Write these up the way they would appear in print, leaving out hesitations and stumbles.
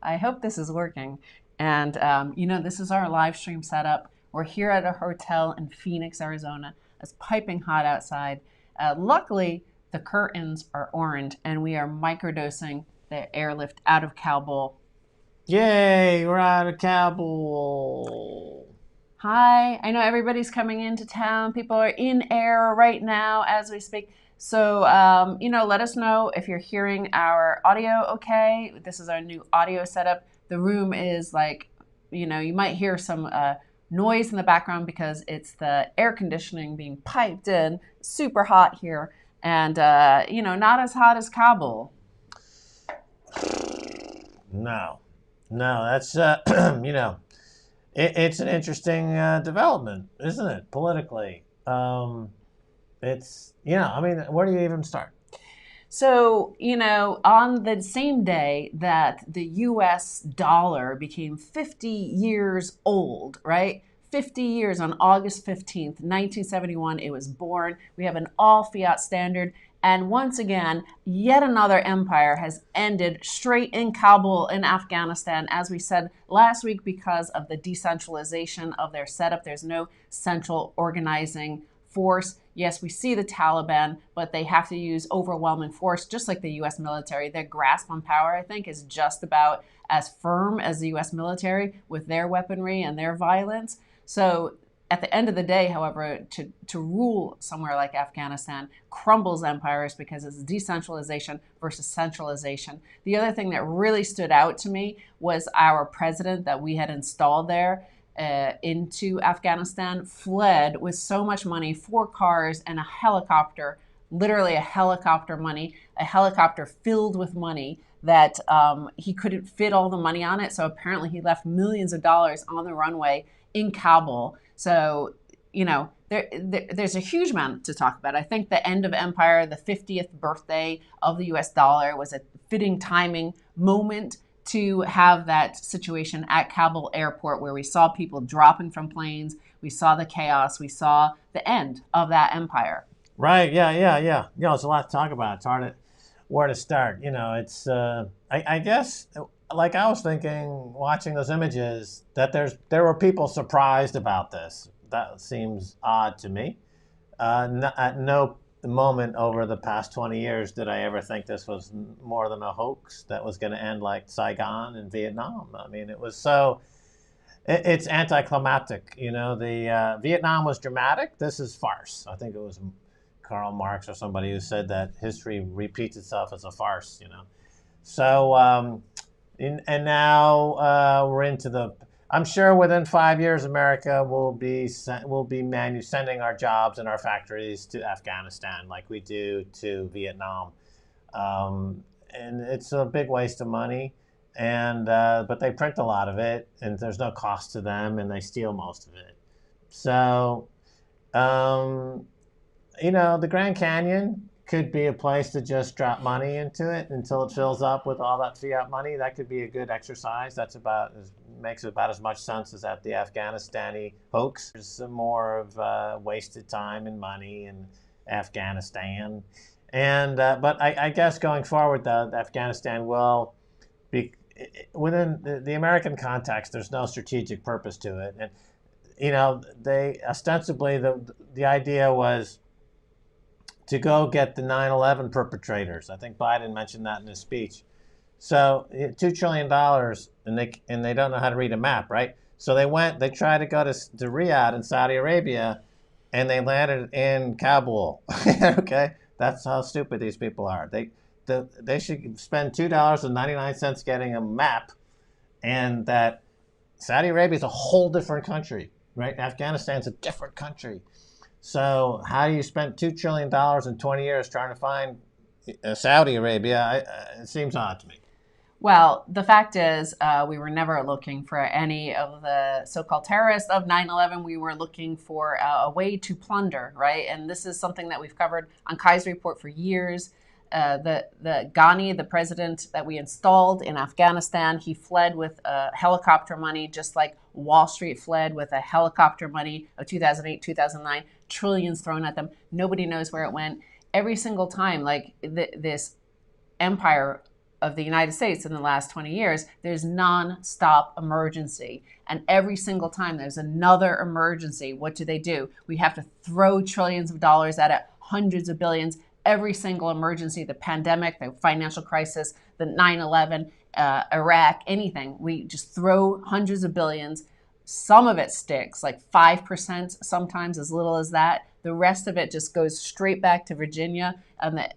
I hope this is working. And, this is our live stream setup. We're here at a hotel in Phoenix, Arizona. It's piping hot outside. Luckily, the curtains are orange, and we are microdosing the airlift out of Kabul. Yay, we're out of Kabul. Hi, I know everybody's coming into town. People are in air right now as we speak. So, let us know if you're hearing our audio okay. This is our new audio setup. The room is like, you might hear some noise in the background because it's the air conditioning being piped in. Super hot here. And, not as hot as Kabul. No, that's, it's an interesting development, isn't it, politically? Where do you even start? So, on the same day that the US dollar became 50 years old, right? 50 years on August 15th, 1971, it was born. We have an all fiat standard. And once again, yet another empire has ended straight in Kabul in Afghanistan, as we said last week, because of the decentralization of their setup. There's no central organizing force. Yes, we see the Taliban, but they have to use overwhelming force, just like the U.S. military. Their grasp on power, I think, is just about as firm as the U.S. military with their weaponry and their violence. So at the end of the day, however, to rule somewhere like Afghanistan crumbles empires because it's decentralization versus centralization. The other thing that really stood out to me was our president that we had installed there into Afghanistan fled with so much money, 4 cars and a helicopter, literally a helicopter filled with money that he couldn't fit all the money on it. So apparently he left millions of dollars on the runway in Kabul. So, there's a huge amount to talk about. I think the end of empire, the 50th birthday of the US dollar, was a fitting timing moment to have that situation at Kabul airport where we saw people dropping from planes. We saw the chaos. We saw the end of that empire. Right, yeah. There's a lot to talk about. It's hard to where to start. It's, I guess, like I was thinking, watching those images, that there were people surprised about this. That seems odd to me. At no moment over the past 20 years did I ever think this was more than a hoax that was going to end like Saigon in Vietnam. I mean, it was so, it's anticlimactic. The Vietnam was dramatic. This is farce. I think it was Karl Marx or somebody who said that history repeats itself as a farce. So and now we're into the. I'm sure within 5 years, America will be sending our jobs and our factories to Afghanistan like we do to Vietnam, and it's a big waste of money. And but they print a lot of it, and there's no cost to them, and they steal most of it. So, the Grand Canyon could be a place to just drop money into it until it fills up with all that fiat money. That could be a good exercise. Makes about as much sense as at the Afghanistani hoax. There's some more of wasted time and money in Afghanistan. And but I guess going forward, Afghanistan will be within the American context. There's no strategic purpose to it, and they ostensibly the idea was to go get the 9/11 perpetrators. I think Biden mentioned that in his speech. So $2 trillion, and they don't know how to read a map, right? So they tried to go to Riyadh in Saudi Arabia, and they landed in Kabul. Okay, that's how stupid these people are. They should spend $2.99 getting a map, and that Saudi Arabia is a whole different country, right? Afghanistan's a different country. So how do you spend $2 trillion in 20 years trying to find Saudi Arabia? It seems odd to me. Well, the fact is, we were never looking for any of the so-called terrorists of 9/11. We were looking for a way to plunder, right? And this is something that we've covered on Kai's Report for years. The Ghani, the president that we installed in Afghanistan, he fled with helicopter money, just like Wall Street fled with a helicopter money of 2008, 2009, trillions thrown at them. Nobody knows where it went. Every single time, like this empire of the United States in the last 20 years, there's non-stop emergency. And every single time there's another emergency, what do? We have to throw trillions of dollars at it, hundreds of billions. Every single emergency, the pandemic, the financial crisis, the 9/11, Iraq, anything, we just throw hundreds of billions. Some of it sticks, like 5%, sometimes as little as that. The rest of it just goes straight back to Virginia and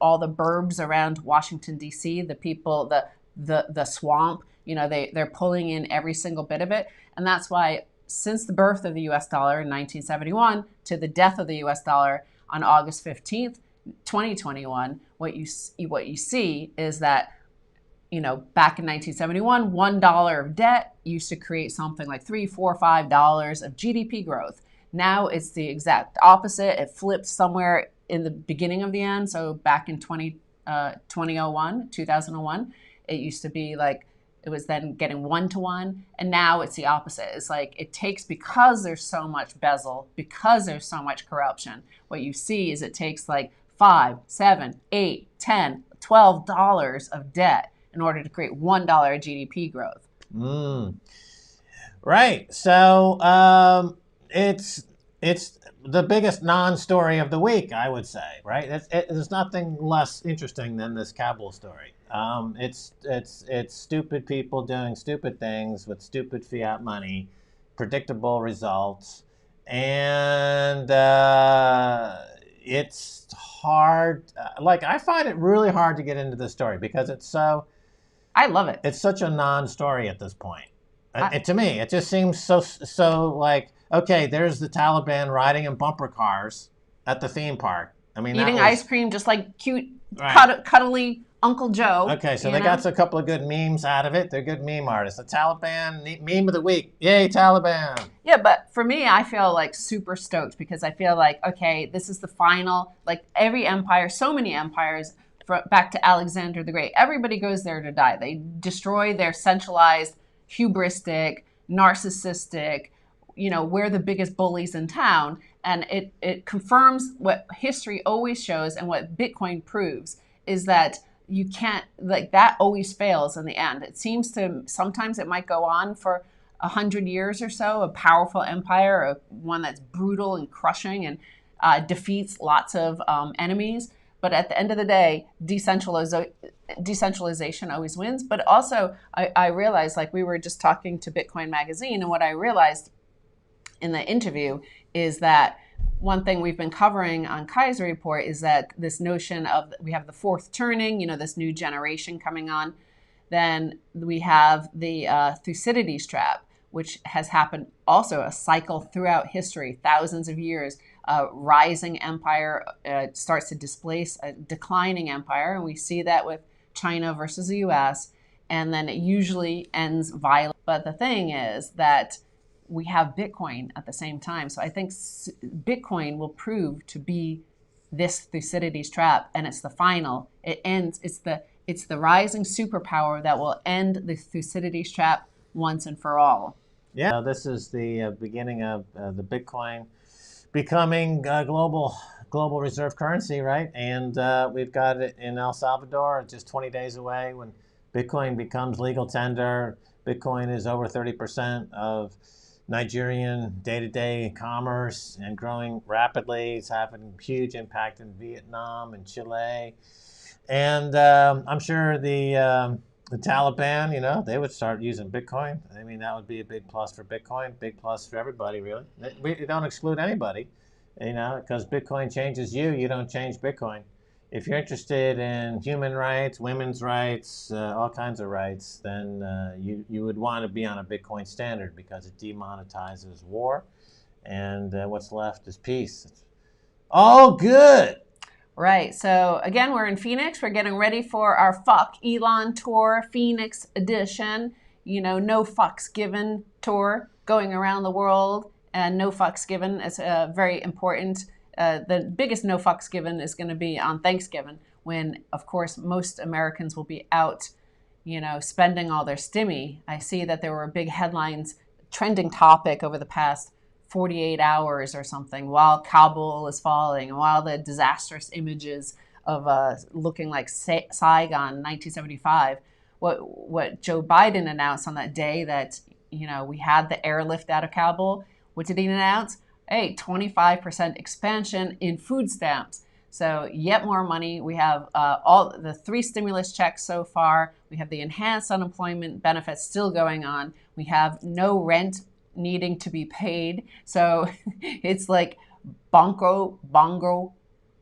all the burbs around Washington, D.C., the people, the swamp, they're pulling in every single bit of it. And that's why since the birth of the U.S. dollar in 1971 to the death of the U.S. dollar on August 15th, 2021, what you see is that, back in 1971, $1 of debt used to create something like $3, $4, $5 of GDP growth. Now it's the exact opposite. It flipped somewhere in the beginning of the end. So back in 2001, it used to be like, it was then getting 1-to-1. And now it's the opposite. It's like it takes, because there's so much bezel, because there's so much corruption, what you see is it takes like $5, $7, $8, $10, $12 of debt in order to create $1 of GDP growth. Right. So it's the biggest non-story of the week, I would say. Right. There's nothing less interesting than this Kabul story. It's stupid people doing stupid things with stupid fiat money, predictable results, and it's hard. I find it really hard to get into this story because it's so. I love it. It's such a non-story at this point. To me, it just seems so like, okay, there's the Taliban riding in bumper cars at the theme park. I mean, eating ice cream, just like cute, cuddly Uncle Joe. Okay, so they got a couple of good memes out of it. They're good meme artists. The Taliban meme of the week. Yay, Taliban. Yeah, but for me, I feel like super stoked because I feel like, okay, this is the final, like every empire, so many empires, back to Alexander the Great, everybody goes there to die. They destroy their centralized, hubristic, narcissistic, we're the biggest bullies in town. And it confirms what history always shows and what Bitcoin proves is that you can't, that always fails in the end. It seems to, sometimes it might go on for 100 years or so, a powerful empire, one that's brutal and crushing and defeats lots of enemies. But at the end of the day, decentralization always wins. But also, I realized, we were just talking to Bitcoin Magazine, and what I realized in the interview is that one thing we've been covering on Kaiser Report is that this notion of, we have the fourth turning, this new generation coming on. Then we have the Thucydides trap, which has happened also a cycle throughout history, thousands of years. Rising empire starts to displace a declining empire. And we see that with China versus the US. And then it usually ends violent. But the thing is that we have Bitcoin at the same time. So I think Bitcoin will prove to be this Thucydides trap. And it's the final. It ends. It's the rising superpower that will end the Thucydides trap once and for all. Yeah, this is the beginning of the Bitcoin becoming global reserve currency, right? And we've got it in El Salvador, just 20 days away when Bitcoin becomes legal tender. Bitcoin is over 30% of Nigerian day-to-day commerce and growing rapidly. It's having huge impact in Vietnam and Chile. And I'm sure the Taliban, they would start using Bitcoin. I mean, that would be a big plus for Bitcoin, big plus for everybody, really. We don't exclude anybody, because Bitcoin changes you. You don't change Bitcoin. If you're interested in human rights, women's rights, all kinds of rights, then you would want to be on a Bitcoin standard because it demonetizes war, and what's left is peace. It's all good. Right. So again, we're in Phoenix. We're getting ready for our Fuck Elon tour, Phoenix edition. No fucks given tour going around the world, and no fucks given is very important. The biggest no fucks given is going to be on Thanksgiving, when, of course, most Americans will be out, spending all their stimmy. I see that there were big headlines, trending topic over the past 48 hours or something, while Kabul is falling, and while the disastrous images looking like Saigon 1975. What Joe Biden announced on that day that, we had the airlift out of Kabul. What did he announce? Hey, 25% expansion in food stamps. So yet more money. We have all the 3 stimulus checks so far. We have the enhanced unemployment benefits still going on. We have no rent needing to be paid. So it's like bongo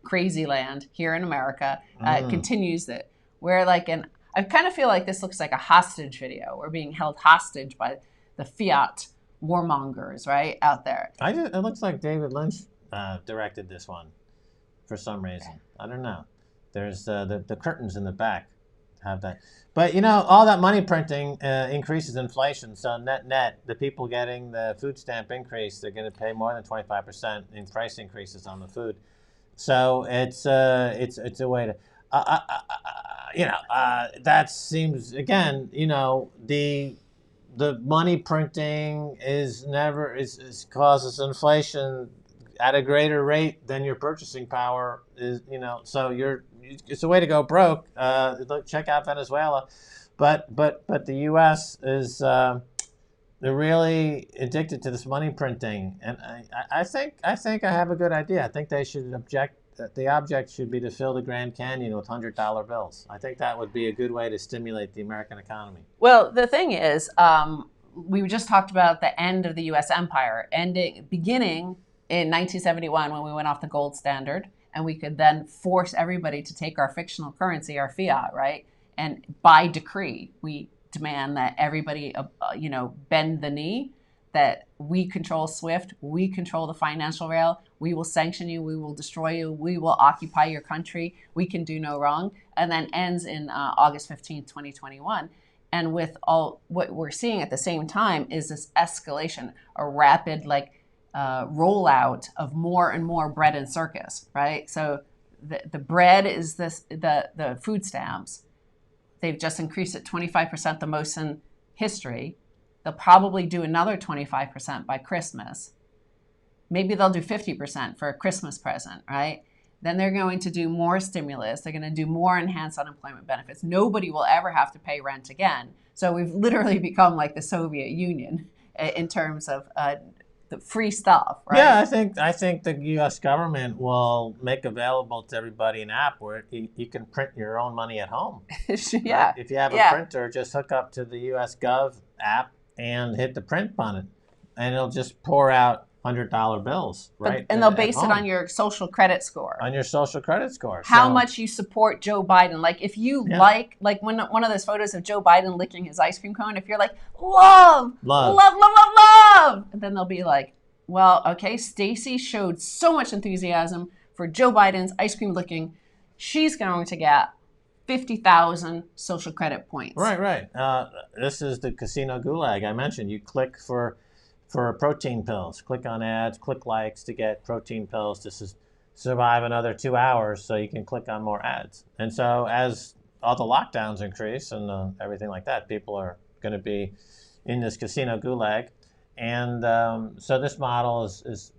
crazy land here in America. Continues that we're like I kind of feel like this looks like a hostage video. We're being held hostage by the fiat warmongers, right, out there. It looks like David Lynch directed this one for some reason. I don't know. There's the curtains in the back have that. But, all that money printing increases inflation. So net, the people getting the food stamp increase, they're going to pay more than 25% in price increases on the food. So it's a way to, that seems, again, the money printing causes inflation at a greater rate than your purchasing power is. So it's a way to go broke. Check out Venezuela, but the U.S. is they're really addicted to this money printing, and I think I have a good idea. I think they should object. The object should be to fill the Grand Canyon with $100 bills. I think that would be a good way to stimulate the American economy. Well, the thing is, we just talked about the end of the U.S. empire, beginning in 1971 when we went off the gold standard, and we could then force everybody to take our fictional currency, our fiat, right? And by decree, we demand that everybody, bend the knee, that we control SWIFT, we control the financial rail, we will sanction you, we will destroy you, we will occupy your country, we can do no wrong, and then ends in August 15th, 2021. And with all what we're seeing at the same time is this escalation, a rapid rollout of more and more bread and circus, right? So the bread is the food stamps. They've just increased it 25%, the most in history. They'll probably do another 25% by Christmas. Maybe they'll do 50% for a Christmas present, right? Then they're going to do more stimulus. They're going to do more enhanced unemployment benefits. Nobody will ever have to pay rent again. So we've literally become like the Soviet Union in terms of the free stuff, right? Yeah, I think the U.S. government will make available to everybody an app where you can print your own money at home. Yeah. Right? If you have a printer, just hook up to the U.S. Gov app and hit the print button, and it'll just pour out $100 bills, right? And they'll base it on your social credit score. On your social credit score. How much you support Joe Biden. Like if you like when one of those photos of Joe Biden licking his ice cream cone, if you're like, love, and then they'll be like, well, okay, Stacy showed so much enthusiasm for Joe Biden's ice cream licking. She's going to get 50,000 social credit points. Right. This is the casino gulag I mentioned. You click for protein pills. Click on ads, click likes to get protein pills to survive another 2 hours so you can click on more ads. And so as all the lockdowns increase and everything like that, people are going to be in this casino gulag. And so this model is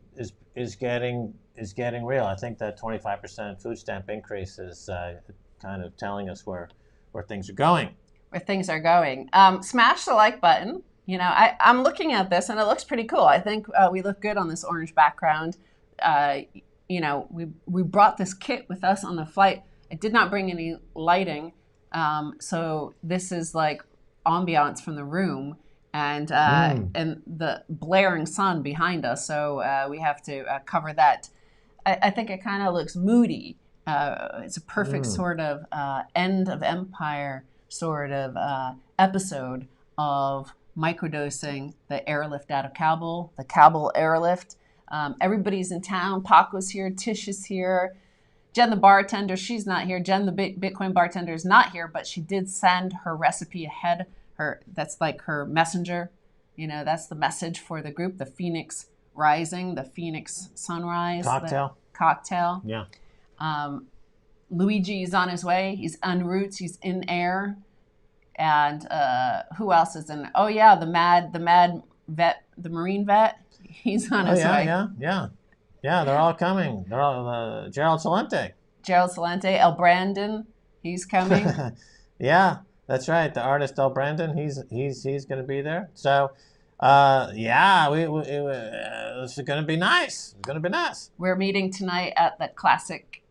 getting real. I think that 25% food stamp increase is kind of telling us where things are going. Where things are going. Smash the like button. I'm looking at this and it looks pretty cool. I think we look good on this orange background. We brought this kit with us on the flight. I did not bring any lighting. So this is like ambiance from the room and the blaring sun behind us. So we have to cover that. I think it kind of looks moody. It's a perfect sort of end of empire sort of episode of microdosing, the airlift out of Kabul, the Kabul Airlift. Everybody's in town. Paco's here. Tish is here. Jen, the bartender, she's not here. Jen, the Bitcoin bartender, is not here, but she did send her recipe ahead. That's like her messenger. That's the message for the group, the Phoenix Rising, the Phoenix Sunrise. Cocktail. Yeah. Luigi is on his way. He's en route. He's in air. And who else is in? Oh yeah, the mad vet, the Marine vet. He's on his way. Yeah. They're all coming. They're all Gerald Celente. Gerald Celente, El Brandon, he's coming. Yeah, that's right. The artist El Brandon, he's going to be there. So, yeah, it's going to be nice. It's going to be nice. We're meeting tonight at the Classic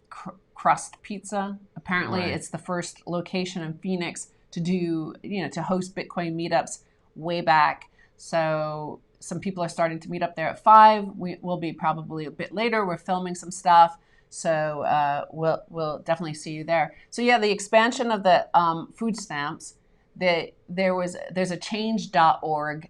Crust Pizza. Apparently, Right. it's the first location in Phoenix to do, to host Bitcoin meetups way back. So some people are starting to meet up there at 5. We'll be probably a bit later. We're filming some stuff. So we'll definitely see you there. So yeah, the expansion of the food stamps. There's a change.org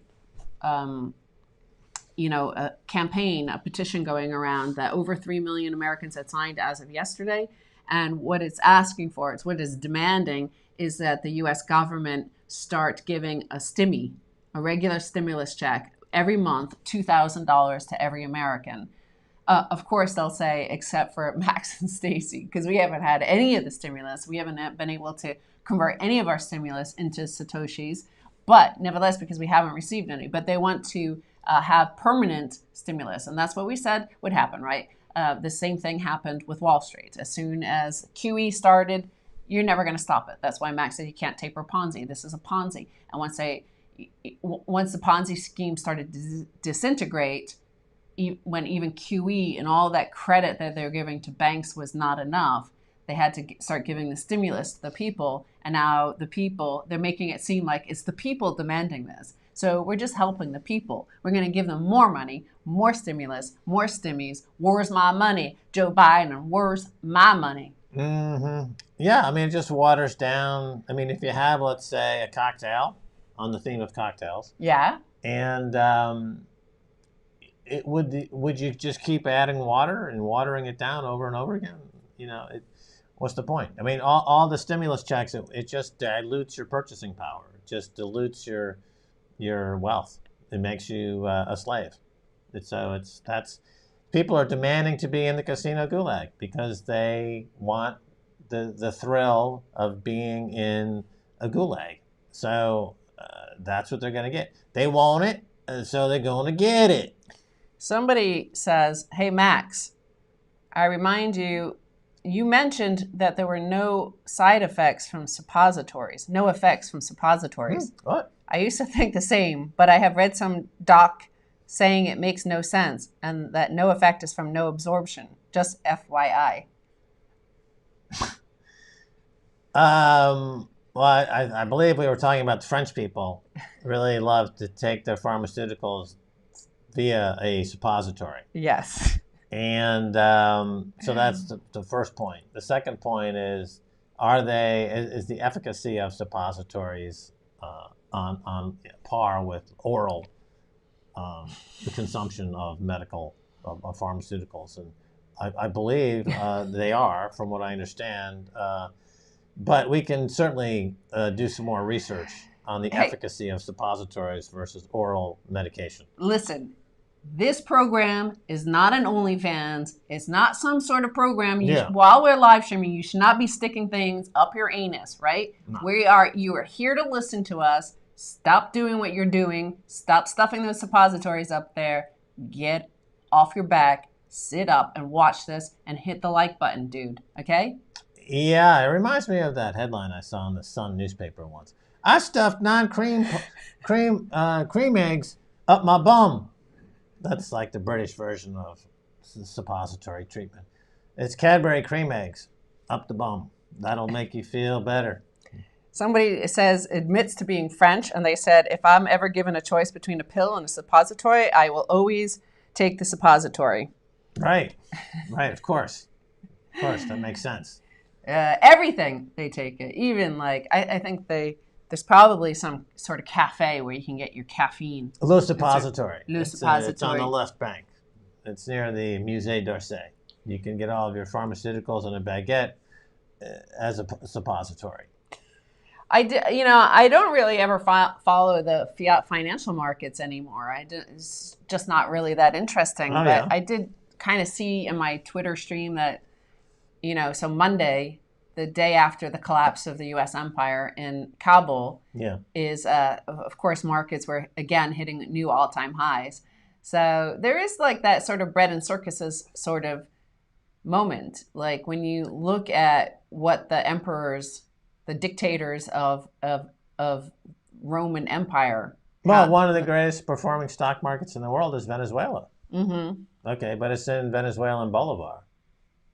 a campaign, a petition going around that over 3 million Americans had signed as of yesterday. And what it's asking for, what it's demanding, is that the U.S. government start giving a regular stimulus check every month, $2,000 to every American. Of course, they'll say, except for Max and Stacy, because we haven't had any of the stimulus. We haven't been able to convert any of our stimulus into Satoshis. But nevertheless, because we haven't received any, but they want to have permanent stimulus. And that's what we said would happen, right? The same thing happened with Wall Street. As soon as QE started, you're never going to stop it. That's why Max said you can't taper Ponzi. This is a Ponzi. And once the Ponzi scheme started to disintegrate, when even QE and all that credit that they're giving to banks was not enough, they had to start giving the stimulus to the people. And now the people, they're making it seem like it's the people demanding this. So we're just helping the people. We're going to give them more money, more stimulus, more stimmies. Where's my money? Joe Biden, where's my money? Mm-hmm. Yeah, I mean, it just waters down. I mean, if you have, let's say, a cocktail on the theme of cocktails. Yeah. And would you just keep adding water and watering it down over and over again? What's the point? I mean, all the stimulus checks, it just dilutes your purchasing power. It just dilutes your wealth. It makes you a slave. People are demanding to be in the casino gulag because they want the thrill of being in a gulag. So that's what they're going to get. They want it, so they're going to get it. Somebody says, hey, Max, I remind you, you mentioned that there were no side effects from suppositories, no effects from suppositories. What? I used to think the same, but I have read some doc saying it makes no sense and that no effect is from no absorption. Just FYI. Well, I believe we were talking about the French people really love to take their pharmaceuticals via a suppository. Yes. And so that's the first point. The second point is is the efficacy of suppositories on par with oral the consumption of of pharmaceuticals? And I believe they are, from what I understand. But we can certainly do some more research on the efficacy of suppositories versus oral medication. Listen, this program is not an OnlyFans. It's not some sort of program. While we're live streaming, you should not be sticking things up your anus, right? No. You are here to listen to us. Stop doing what you're doing. Stop stuffing those suppositories up there. Get off your back, sit up, and watch this, and hit the like button, dude. Okay? Yeah, it reminds me of that headline I saw in the Sun newspaper once. I stuffed 9 cream eggs up my bum. That's like the British version of suppository treatment. It's Cadbury cream eggs up the bum. That'll make you feel better. Somebody admits to being French, and they said, if I'm ever given a choice between a pill and a suppository, I will always take the suppository. Right, of course. Of course, that makes sense. Everything they take it. Even I think there's probably some sort of cafe where you can get your caffeine. Le Suppository. It's on the left bank. It's near the Musée d'Orsay. You can get all of your pharmaceuticals in a baguette as a suppository. I don't really ever follow the fiat financial markets anymore. It's just not really that interesting. But I did kind of see in my Twitter stream that, so Monday, the day after the collapse of the U.S. empire in Kabul, is, of course, markets were, again, hitting new all-time highs. So there is like that sort of bread and circuses sort of moment. Like when you look at what the emperors, the dictators of Roman Empire. Well, one of the greatest performing stock markets in the world is Venezuela. Mm-hmm. Okay, but it's in Venezuelan bolivar.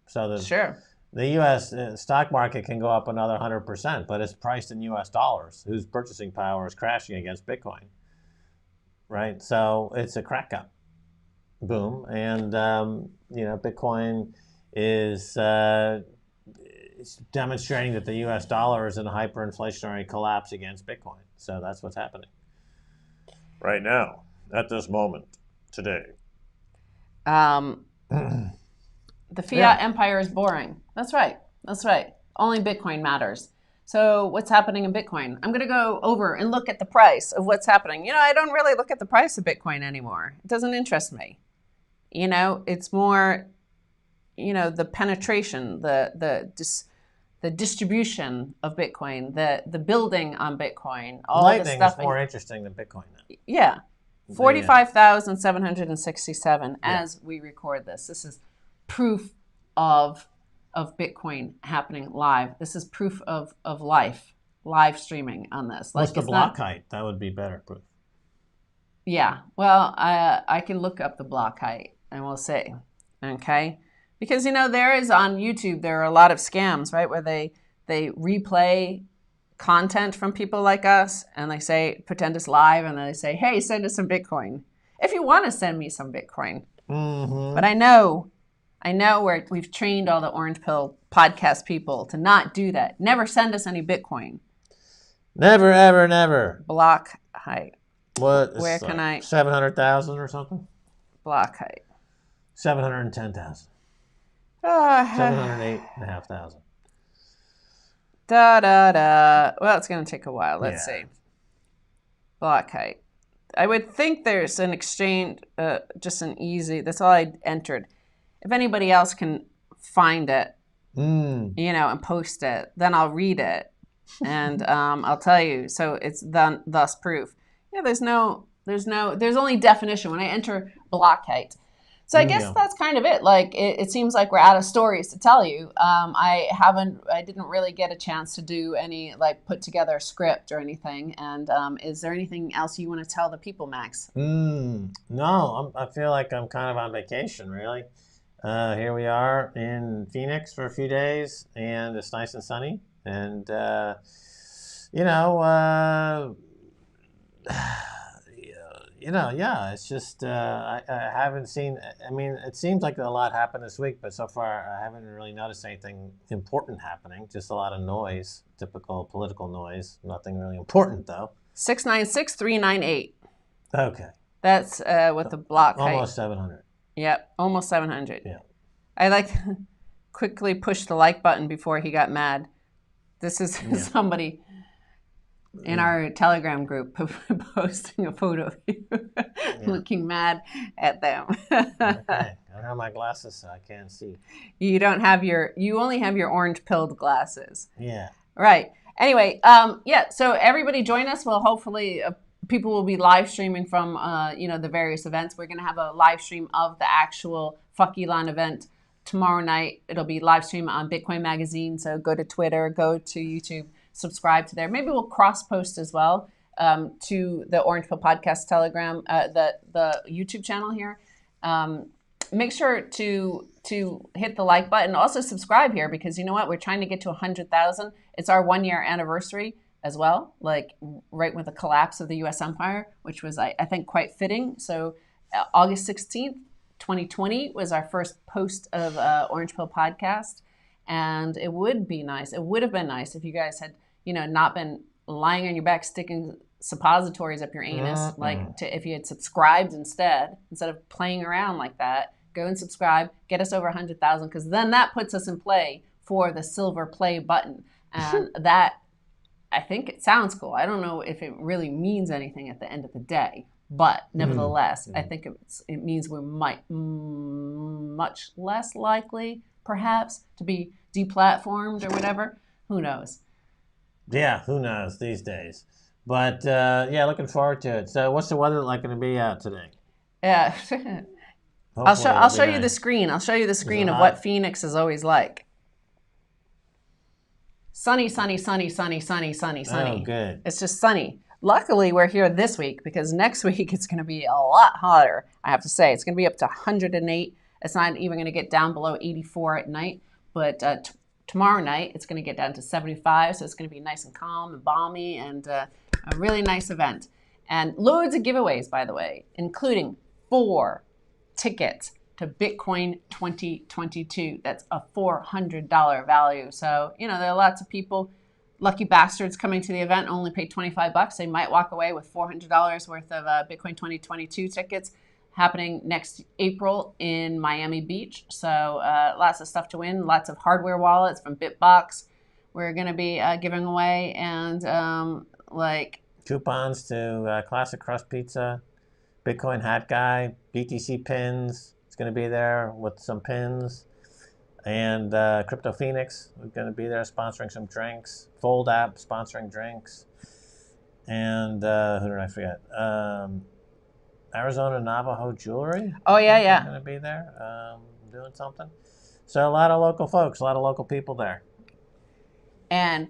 So Sure. the U.S. Stock market can go up another 100%, but it's priced in U.S. dollars, whose purchasing power is crashing against Bitcoin. Right? So it's a crack up. Boom. And, Bitcoin is demonstrating that the U.S. dollar is in a hyperinflationary collapse against Bitcoin. So that's what's happening right now, at this moment, today. The fiat empire is boring. That's right. That's right. Only Bitcoin matters. So what's happening in Bitcoin? I'm going to go over and look at the price of what's happening. I don't really look at the price of Bitcoin anymore. It doesn't interest me. It's more, the penetration, the distribution of Bitcoin, the building on Bitcoin, all Lightning the stuff. Is more interesting than Bitcoin now. Yeah. 45,767 as we record this. This is proof of Bitcoin happening live. This is proof of live streaming on this. What's the block height? That would be better proof. Yeah. Well, I can look up the block height and we'll see. Okay. Because, there is on YouTube, there are a lot of scams, right? Where they replay content from people like us and they say, pretend it's live, and then they say, hey, send us some Bitcoin. If you want to send me some Bitcoin. Mm-hmm. But I know we've trained all the Orange Pill podcast people to not do that. Never send us any Bitcoin. Never, ever, never. Block height. What? Where can I? 700,000 or something? Block height. 710,000. 708,500. Well, it's going to take a while. Let's see. Block height. I would think there's an exchange, just an easy, that's all I entered. If anybody else can find it, and post it, then I'll read it and I'll tell you. So it's thus proof. Yeah, there's only definition when I enter block height. So I guess that's kind of it. Like it seems like we're out of stories to tell you. I didn't really get a chance to do any put together a script or anything. And is there anything else you want to tell the people, Max? No, I feel like I'm kind of on vacation, really. Here we are in Phoenix for a few days, and it's nice and sunny. And it's just I haven't seen. I mean, it seems like a lot happened this week, but so far I haven't really noticed anything important happening. Just a lot of noise, typical political noise. Nothing really important though. 696-398. Okay. That's with the block height. Almost 700. Yep, almost 700. Yeah. I quickly pushed the like button before he got mad. This is somebody in our Telegram group posting a photo of you looking mad at them. Okay. I don't have my glasses, so I can't see. You only have your orange pilled glasses. Yeah. Right. Anyway, so everybody join us. Well, hopefully people will be live streaming from, the various events. We're going to have a live stream of the actual Fuck Elon event tomorrow night. It'll be live stream on Bitcoin Magazine. So go to Twitter, go to YouTube, subscribe to there. Maybe we'll cross post as well to the Orange Pill Podcast Telegram, the YouTube channel here. Make sure to hit the like button. Also subscribe here, because you know what? We're trying to get to 100,000. It's our 1 year anniversary as well, right with the collapse of the U.S. empire, which was, I think, quite fitting. So August 16th, 2020 was our first post of Orange Pill Podcast. And it would be nice. It would have been nice if you guys had, not been lying on your back, sticking suppositories up your anus, if you had subscribed instead of playing around like that. Go and subscribe, get us over 100,000, because then that puts us in play for the silver play button. And that, I think it sounds cool. I don't know if it really means anything at the end of the day, but nevertheless, I think it means we might much less likely, perhaps, to be deplatformed or whatever. Who knows? Yeah, who knows these days. But looking forward to it. So what's the weather like going to be out today? Yeah. Hopefully I'll it'll show be you the nice. screen. I'll show you the Is it screen of hot? what Phoenix is always like. Sunny, sunny, sunny, sunny, sunny, sunny, sunny. Oh, good. It's just sunny. Luckily, we're here this week because next week it's going to be a lot hotter. I have to say, it's going to be up to 108. It's not even going to get down below 84 at night, but tomorrow night it's going to get down to 75. So it's going to be nice and calm and balmy and a really nice event. And loads of giveaways, by the way, including 4 tickets to Bitcoin 2022. That's a $400 value. So, there are lots of people, lucky bastards, coming to the event, only paid $25. They might walk away with $400 worth of Bitcoin 2022 tickets happening next April in Miami Beach. So lots of stuff to win, lots of hardware wallets from Bitbox we're going to be giving away, and coupons to Classic Crust Pizza, Bitcoin Hat Guy, BTC pins. It's going to be there with some pins. And Crypto Phoenix is going to be there sponsoring some drinks. Fold app sponsoring drinks. And who did I forget? Arizona Navajo Jewelry. Oh, yeah. Going to be there doing something. So a lot of local folks, a lot of local people there. And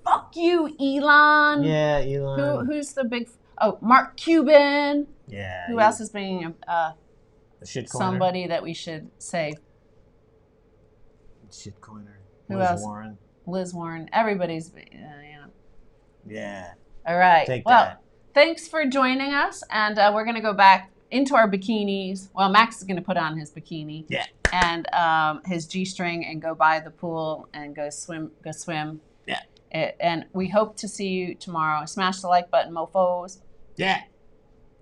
fuck you, Elon. Yeah, Elon. Who's the big... Oh, Mark Cuban. Yeah. Who else is being shitcoiner? Somebody that we should say? Shitcoiner. Who Liz else? Warren. Liz Warren. Everybody's, Yeah. All right. Take well, that. Thanks for joining us. And we're going to go back into our bikinis. Well, Max is going to put on his bikini. Yeah. And his G-string and go by the pool and go swim. Yeah. And we hope to see you tomorrow. Smash the like button, mofos. Yeah.